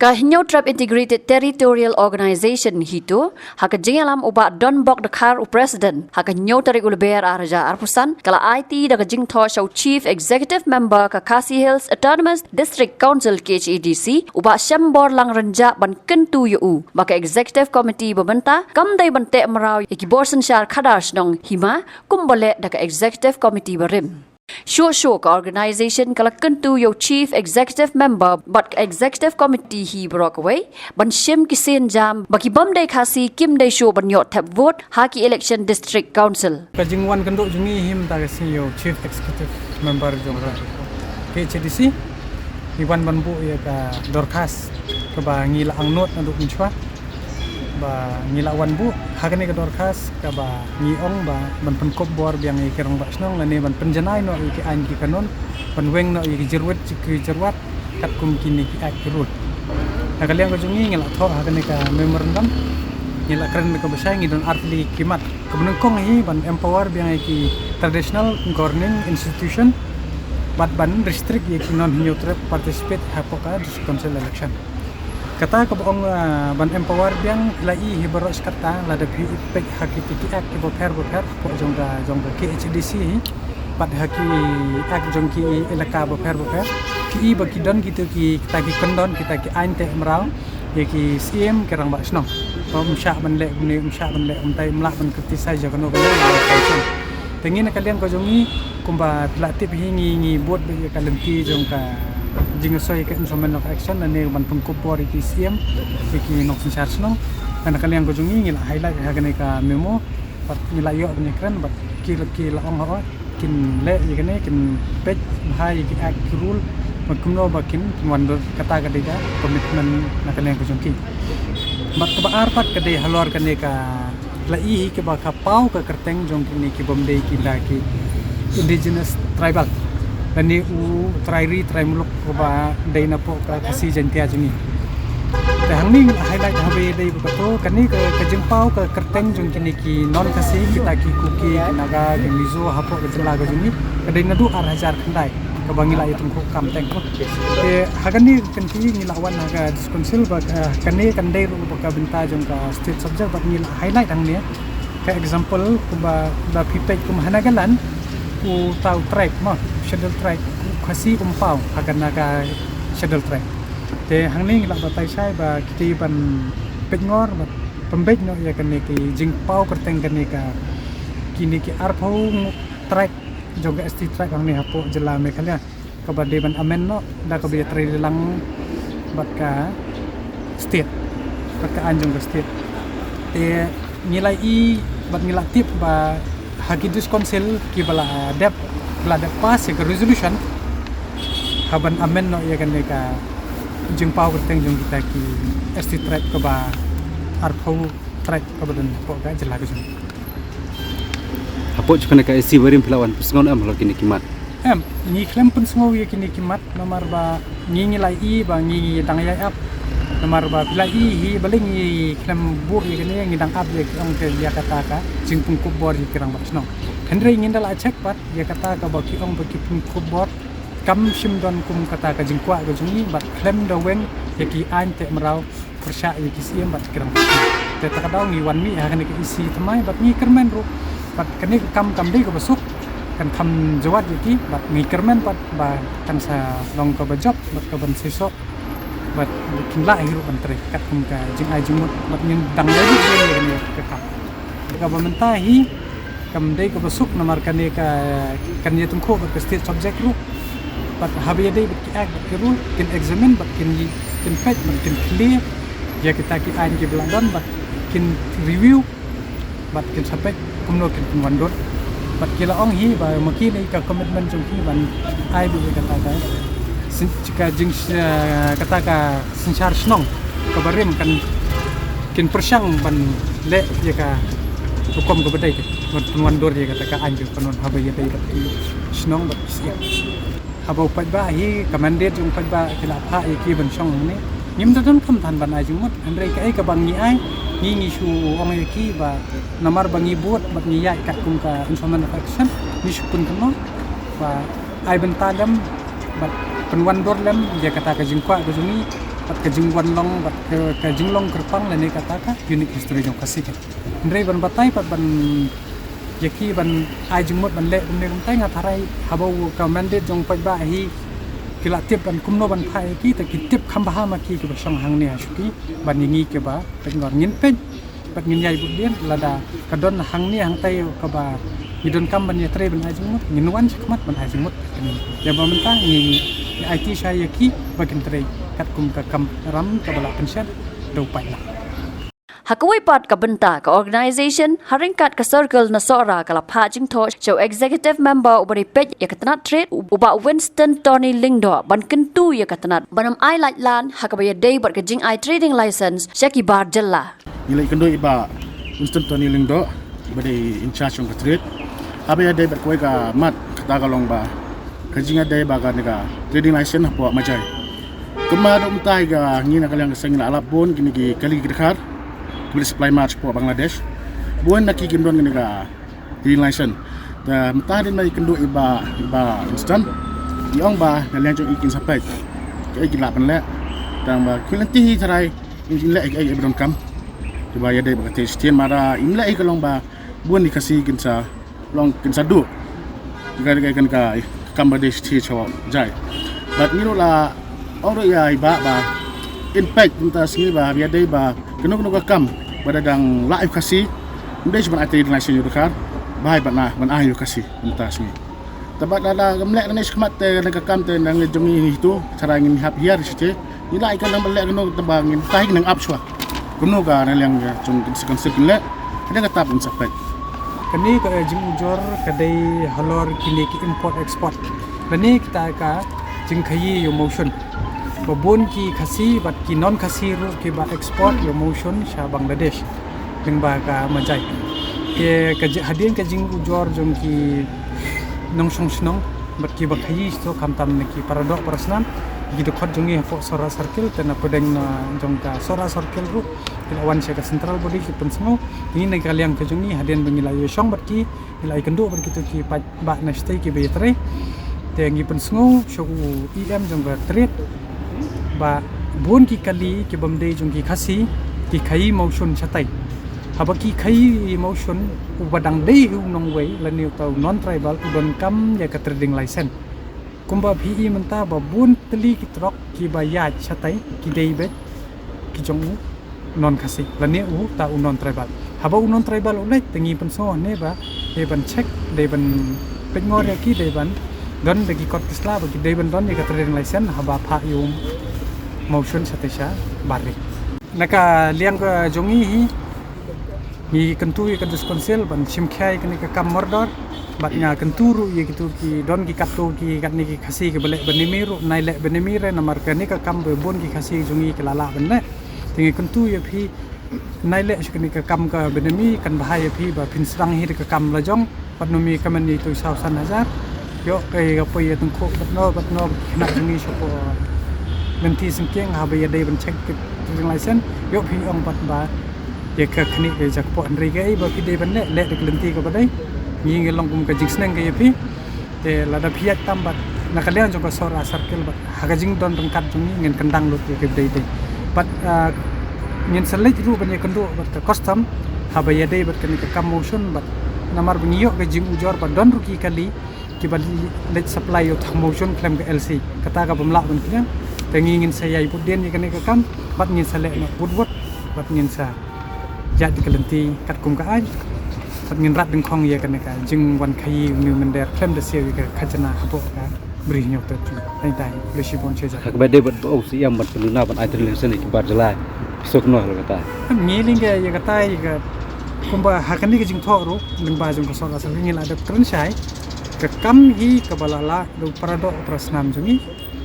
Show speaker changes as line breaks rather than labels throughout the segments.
Kahinyo Trap Integrated Territorial Organization hito, haka jingalam uba Don Bok Dakar u President, haka nyo tarik ulber arja arpusan, kala IT daga jing tho show Chief Executive Member ka Khasi Hills Autonomous District Council KHADC, uba Shambor lang renja ban kentu yu, maka Executive Committee bebenta, kam day bante merau ikiborsen syar kadash nong hima, kumbole daga Executive Committee berim. Show ka organization kala kentu yo chief executive member but executive committee hi Brockway ban shim kisin jam baki bam dai khasi kim dai show ban yot tap vote haki election district council
kajingwan kenduk jungi him ta si yo chief executive member jongra KCDC iwan ban bu ya ka dorkas ke ba ngila angnot nduk inchwa ba ngila wan bu hakane ka dorkas ka ba ngiong ba ban penkop bor biang i kerong ba snong lane ban penjanai no i ki an ki kanon ban weng no i ki jerwet ki jerwat kat kum kini ki ak rut nakaliang ko jungi ngila tho hakane ka memorandum ngila keren ko basai ngidon artli kimat kemenung kong hi ban empower biang i ki traditional governing institution but ban restrict i ki non neutral participate hapoka council election kata ko bong ban empower biang lai hibaros kata la da pi pek hakiti ki ak bo per po jongga KHDC pat haki ak jongki elaka bo per ki ba ki don gitu ki kita ki kondon kita ki ante mrau ye ki CM kerang ba snong om sha ban le ni sha ban le tai mlak ban kritisai ja kono ban tengin kalian ko jongi kumba pelatip hingi bot be kalenti jongka jingasoi ke instrument of action ane ban pengkopor iki CM iki nok sensar snong kana kalian ko jungi ngila highlight hagane ka memo pat ngila yo penyekran bat kila ong ho kin le yene kin pej hai ki ak rule makumno bakin wandor kata kadega komitmen na kalian ko jungi bat ka arpat kade halor kane ka lai ke ba ka pau ka kerteng jong kini ki bomdei kita ki indigenous tribal Lani try muluk ko ba day na po kasi jantia juni. Dahang ning highlight habe day ko to kani ka kajimpau ka kerteng jung kini ki non kasi kita ki kuki naga gemizo hapo ka jelaga juni kadai na du arhajar kandai ka bangila itung ko kamteng ko. Hagani kanti ngilawan naga diskonsil ba kani kandai ru ka benta jung ka state subject ba ngila highlight ang niya. Ka example ko ba pipek ko mahanagalan ku tau tribe mo schedule tribe khasi umpau akan naga schedule tribe te hangning la batai sai ba kiti ban pengor ba pembej no ya kan ki jingpau kerteng kan ka kini ki arpau tribe joga st tribe hangni hapo jela me khalya ka bade ban amen no da ka be tri lang bat ka state bat ka anjung ka state te nilai i bat nilai tip ba Hakidus Council ki bala dep pass ke resolution haban amen no ya kan ka jing power teng jung kita ki ST tribe ke ba arpau tribe ke badan po ga jela ke sini
apo chukana ka SC barim pelawan pusngon am lo kini kimat
ni klem pun semua ya kini kimat nomor ba ngi lai i ba ngi dang ya ap nomor ba pilai hi baling ngi klem bu ya kini ngi dang ap ya ong ke dia kata ka jing pung kubor di kerang basno Henry ingin dala cek pat dia kata ka baki ong baki pung kubor kam sim don kum kata ka jingkwa ka jungi bat klem da weng ya ki an te merau persya ya ki siem bat kerang te ta kadau ngi wan mi ha kan ki isi temai bat ngi kermen ru bat kani kam dei ka basuk kan tham jawat ya ki bat ngi kermen pat ba kan sa long ka bajop bat ka ban sesok bat kinla hiru antre kat kum ka jing ai jumut bat nyin dang jadi dia ni ka ka bamentahi kam dei ka basuk namar kane ka kan ye tungko bat state subject ru bat habe dei bat ki ak bat ru kin examine bat kin pet bat kin clear ya kita ki an ki belandon bat kin review bat kin sampai kumno kin wandot bat kila ong hi ba maki nei ka commitment jong ki ban ai bi kata ka jika jing kata ka sensar snong kabarim kan kin persyang ban le ya ka hukum ke bedai ke penuan dor dia kata ka anjur penuan haba ya dai snong bat sia haba pat ba hi kamande jung pat ba kila pha ki ban song ni nim dan kam tan ban ajung mot andre ka ai ka bangi ai ngi shu ong ki ba namar bangi buat bat ngi ya kat kum ka instrument of action ni shu pun kan ba ai ben tadam bat penuan dor lem dia kata ka jingkwa ko jungi bat ke jingwan long bat ke jinglong kerpang le ne kata ka unique history jong kasih ke ndrei ban batai pat ban yaki ban ai jingmot ban le ne tai nga tharai habau ka mandate jong pai ba hi kila tip ban kumno ban phai ki ta ki tip kham ba ma ki ke ba song hang ne ashuki ban ngi ke ba ngor ngin pen bat ngin yai budien lada kadon hang ni hang tai ka ba ngidon kam ban yetre ban ai jingmot nginwan chakmat ban ai jingmot ya ba mentang ni IT saya ki bakin tre kat kum ka kam ram ka bala pensian do pai la
Hakawai part ka benta ka organization haringkat ka circle na sora kala pajing tho show executive member ubari pej ya katnat trade uba Winston Tony Lingdo ban kentu ya katnat banam ai like lan hakabaya day bar ka jing ai trading license Shaki Bar Jalla
Nilai kendo iba Winston Tony Lingdo bade in charge of trade abaya day bar koi ka mat kata kalong ba kajinga day ba ka nega trading license hapo majai kemado mutai ga ngina kalyang sengina alap bon gini gi kali gidkhar beli supply match po Bangladesh buan nak kikindon gini ga trading license da mutadin mai kendo iba instant iong ba kalyang jong ikin sampai ke gila penle dan ba kulanti tarai in le ai ibron kam coba ya day ba testian mara imla ai kalong ba buan dikasih kinsa long kinsa du ga kan ka Bangladesh ti chaw jai but nilo la oro ya iba ba impact unta singi ba ya day ba kenu ka kam pada dang live kasih ndai cuma ati nation yu dekar bai ba na ban ayu kasih unta singi tabat ada gemlek ne skmat te ka kam te nang jongi itu cara ngin hap hiar site nila ikan nang belek kenu tebangin tai nang up swa kenu ka yang jong sekan sekile ada kata pun sampai
kani ka jing ujor kadai halor kini ki import export bani kita ka jing khayi yo motion babon ki khasi bat ki non khasi ru ki ba export yo motion sha Bangladesh ding ba ka majai ke ka hadien ka jing ujor jong ki nong song snong bat ki ba khayi so kam tam ne ki paradok parasnan gitu khot jongi hapo sora circle tena pedeng na jong ka sora circle ru wan se ka central body ki pensmo ini ne kaliang ka jongi hadien bangila yo song bat ki ilai kendo ber kitu ki ba na stay ki betre te ngi pensmo sho em jong ka trade ba bon ki kali ki bamde jong ki khasi ki khai motion chatai haba ki khai motion ubadang dei nong wei la new tau non tribal udon kam ya ka trading license kumba PE menta ba bun teli ki trok ki ba ya chatai ki dei bet ki jong non khasi la ne u ta non tribal haba non tribal ulai tengi penso ne ba de ban check de ban pengor ya ki de ban don de ki kot kisla ba ki de ban don ka trading license haba pha yum motion satesha barri naka liang ka jongi hi ni kentu ye kadus konsel ban simkhai kani ka kam mordor bat nga kenturu ye gitu ki don ki kapto ki kat ni ki khasi ke bele benimiru nai le benimire namar ka ni ka kam be bon ki khasi jongi ke lala benle tingi kentu ye phi nai le shkani ka kam ka benimi kan bahaya phi ba phin srang hi ka kam la jong patnumi kaman ni tu 1000 yo kai ga po ye tung kho bat no na jongi shopo nanti sengkeng habaya day ban check trading license yo phi ong bat ba ye ka khani ke jak po andri ga ba ki day ban le de klenti ka badai ngi ngelong kum ka jingsneng ga ye phi te lada phiat tam bat nakalian jong ka sora circle bat hagajing don tongkat jong ngen kendang lut ye ke day day bat ngen selej ru ban ye kendo bat ka custom habaya day bat kani ka kam motion bat namar bungiyo ga jing ujor bat don ruki kali ki ba let supply yo tham motion claim ka LC kata ka bamla ban kian tengingin saya ibu den ikan ke kam bat ngin sale na budwot bat ngin sa jadi kelenti kat kum ka ai bat ngin rat deng khong ye kan ka jing wan khai new mender klem de sewi ka khajana hapo ka bri nyok ta tu dai dai leshi bon cheja
hak bade bat au si am bat peluna ban ai trading ki bar jala sok no lo kata
ngiling ga ye kata ye ka kumba hakani ke jing tho ru deng ba jong ka so asal ngin ada kren sai ka kam hi ka balala do parado prasnam jungi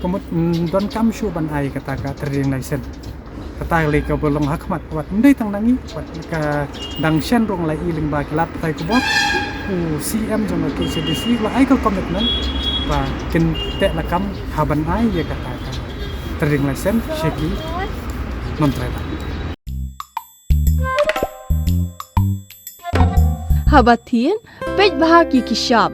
komut don kam shu ban ai kata ka trading license kata le ka bolong hakmat wat ndai tang nangi wat ka dang shen rong lai iling ba kelap tai ku bot CM jong ke CDC la ai ka commitment ba kin te la kam haban ai ye kata ka trading license Shaki non tribal
Habatin pej bahagi ki shop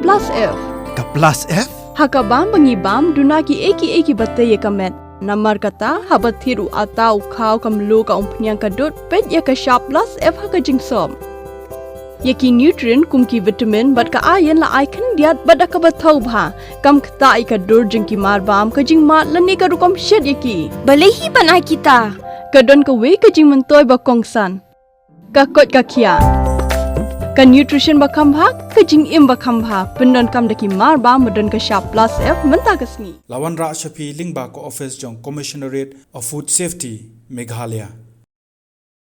plus F
Ka plus F
Hakabam bangi bam dunaki eki bate ye kamet Namar kata habat thiru atau kau kamlu ka umpnyang kadut pet ya ka sharp plus F ha ka jingsom. Yaki nutrient kumki vitamin bat ka ayan la icon diat bat ka bathau bha kam khta ka dur jingki mar bam ka jing mat lani ka rukom shed yaki.
Balehi banai kita.
Kadon ka we ka jing mentoy ba kongsan. Ka kot ka kia. Ka nutrition ba khambha ka jing im ba khambha pendon kam daki mar bam modon ka sharp plus F menta kasni.
Lawan Ra Shafi Lingba ko office jong Commissionerate of Food Safety Meghalaya.